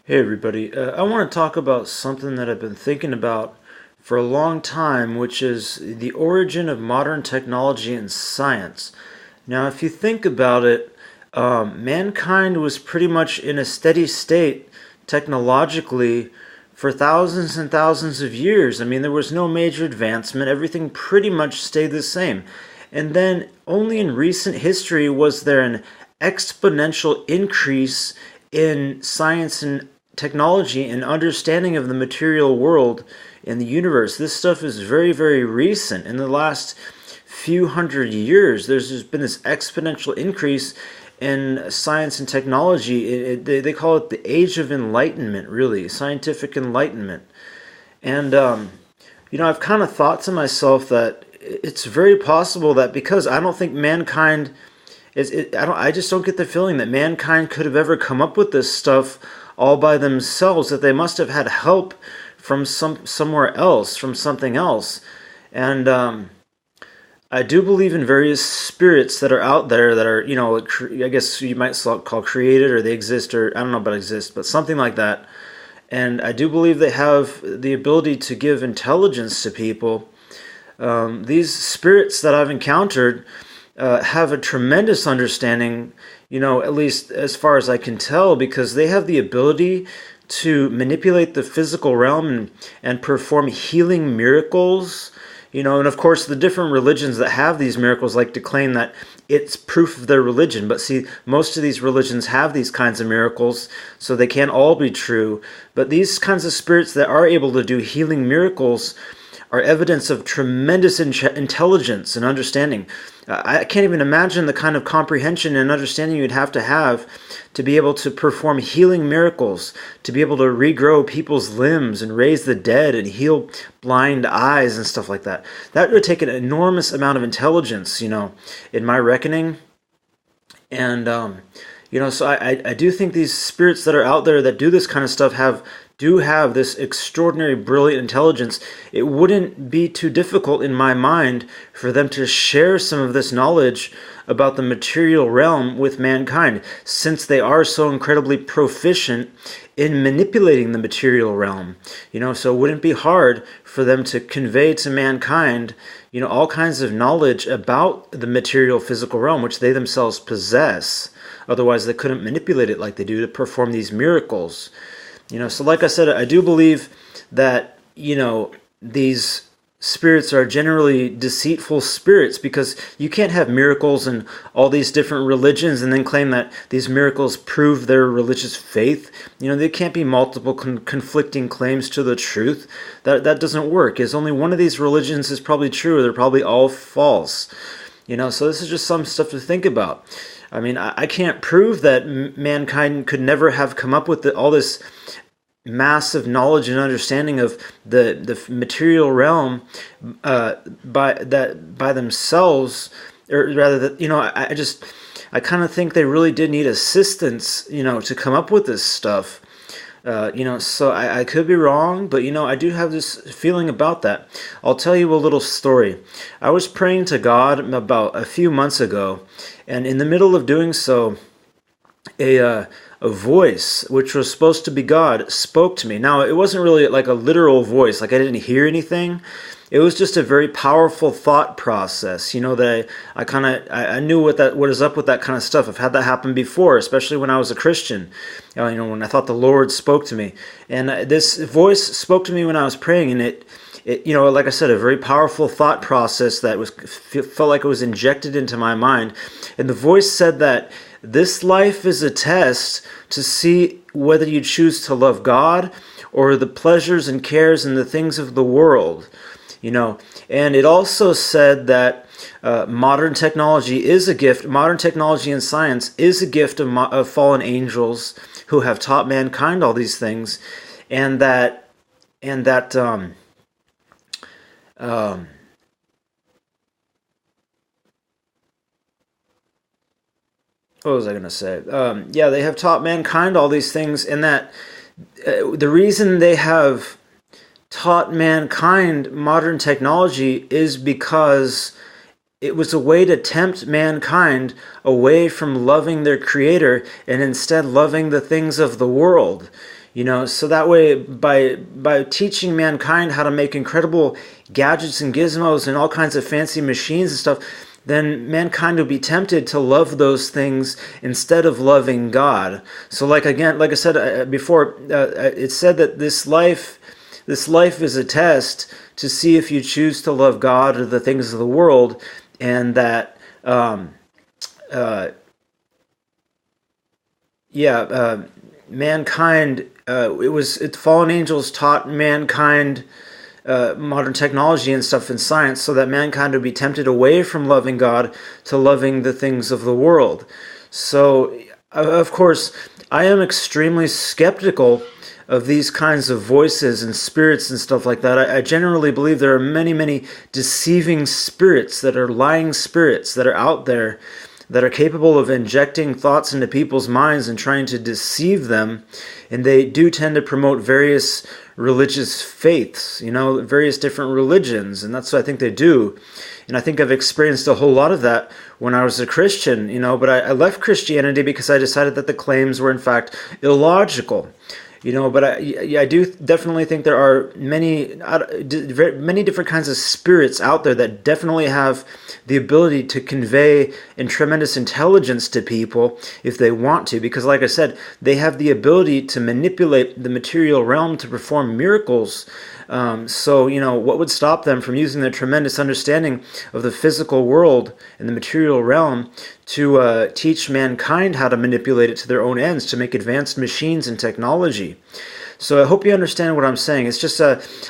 Hey everybody, I want to talk about something that I've been thinking about for a long time, which is the origin of modern technology and science. Now, if you think about it, mankind was pretty much in a steady state technologically for thousands and thousands of years. I mean, there was no major advancement, everything pretty much stayed the same. And then only in recent history was there an exponential increase in science and technology and understanding of the material world and the universe. This stuff is very, very recent. In the last few hundred years, there's just been this exponential increase in science and technology. They call it the age of enlightenment, really, scientific enlightenment. And, I've kind of thought to myself that it's very possible that because I don't think mankind I just don't get the feeling that mankind could have ever come up with this stuff all by themselves, that they must have had help from somewhere else, from something else. And I do believe in various spirits that are out there that are, I guess you might call created, or they exist, or I don't know about exist, but something like that. And I do believe they have the ability to give intelligence to people. These spirits that I've encountered have a tremendous understanding, at least as far as I can tell, because they have the ability to manipulate the physical realm and perform healing miracles. And of course, the different religions that have these miracles like to claim that it's proof of their religion. But see, most of these religions have these kinds of miracles, so they can't all be true. But these kinds of spirits that are able to do healing miracles are evidence of tremendous intelligence and understanding. I can't even imagine the kind of comprehension and understanding you'd have to be able to perform healing miracles, to be able to regrow people's limbs and raise the dead and heal blind eyes and stuff like that. That would take an enormous amount of intelligence, in my reckoning. And, so I do think these spirits that are out there that do this kind of stuff do have this extraordinary, brilliant intelligence. It wouldn't be too difficult in my mind for them to share some of this knowledge about the material realm with mankind, since they are so incredibly proficient in manipulating the material realm. So it wouldn't be hard for them to convey to mankind, all kinds of knowledge about the material physical realm, which they themselves possess. Otherwise, they couldn't manipulate it like they do to perform these miracles. So like I said, I do believe that, these spirits are generally deceitful spirits, because you can't have miracles in all these different religions and then claim that these miracles prove their religious faith. There can't be multiple conflicting claims to the truth. That doesn't work. Is only one of these religions is probably true, or they're probably all false. So this is just some stuff to think about. I mean, I can't prove that mankind could never have come up with all this massive knowledge and understanding of the material realm by themselves, or rather that I kind of think they really did need assistance, to come up with this stuff. So I could be wrong, but I do have this feeling about that. I'll tell you a little story. I was praying to God about a few months ago, and in the middle of doing so, a voice, which was supposed to be God, spoke to me. Now, it wasn't really like a literal voice, like I didn't hear anything. It was just a very powerful thought process, that I knew what is up with that kind of stuff. I've had that happen before, especially when I was a Christian, when I thought the Lord spoke to me. And this voice spoke to me when I was praying, and it like I said, a very powerful thought process that felt like it was injected into my mind. And the voice said that this life is a test to see whether you choose to love God or the pleasures and cares and the things of the world. And it also said that modern technology is a gift. Modern technology and science is a gift of fallen angels who have taught mankind all these things, and that what was I going to say? They have taught mankind all these things, and that the reason they have taught mankind modern technology is because it was a way to tempt mankind away from loving their creator and instead loving the things of the world. So that way, by teaching mankind how to make incredible gadgets and gizmos and all kinds of fancy machines and stuff, then mankind will be tempted to love those things instead of loving God. So, like again, like I said before, it said that this life is a test to see if you choose to love God or the things of the world, and that uh, mankind, fallen angels taught mankind modern technology and stuff and science so that mankind would be tempted away from loving God to loving the things of the world. So, of course, I am extremely skeptical of these kinds of voices and spirits and stuff like that. I generally believe there are many, many deceiving spirits that are lying spirits that are out there that are capable of injecting thoughts into people's minds and trying to deceive them. And they do tend to promote various religious faiths, various different religions. And that's what I think they do. And I think I've experienced a whole lot of that when I was a Christian, but I left Christianity because I decided that the claims were in fact illogical. But I do definitely think there are many different kinds of spirits out there that definitely have the ability to convey tremendous intelligence to people if they want to. Because, like I said, they have the ability to manipulate the material realm to perform miracles. So, what would stop them from using their tremendous understanding of the physical world and the material realm to teach mankind how to manipulate it to their own ends, to make advanced machines and technology? So I hope you understand what I'm saying. It's just,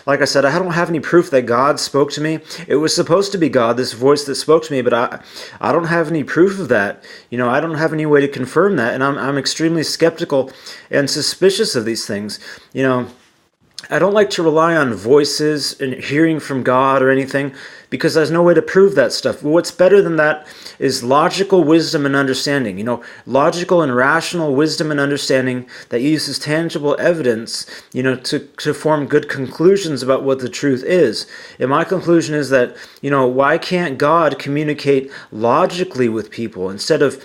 like I said, I don't have any proof that God spoke to me. It was supposed to be God, this voice that spoke to me, but I don't have any proof of that. I don't have any way to confirm that, and I'm extremely skeptical and suspicious of these things. I don't like to rely on voices and hearing from God or anything because there's no way to prove that stuff. What's better than that is logical wisdom and understanding. Logical and rational wisdom and understanding that uses tangible evidence, to form good conclusions about what the truth is. And my conclusion is that, why can't God communicate logically with people instead of,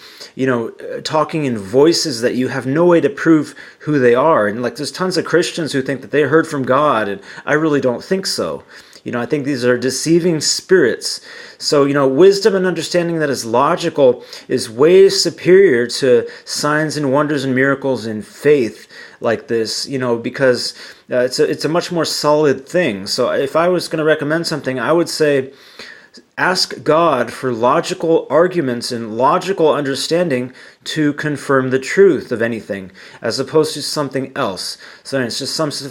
talking in voices that you have no way to prove who they are? And there's tons of Christians who think that they heard from God, and I really don't think so. I think these are deceiving spirits. So, wisdom and understanding that is logical is way superior to signs and wonders and miracles and faith like this, because it's a much more solid thing. So if I was going to recommend something, I would say ask God for logical arguments and logical understanding to confirm the truth of anything, as opposed to something else. So it's just some stuff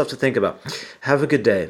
to think about. Have a good day.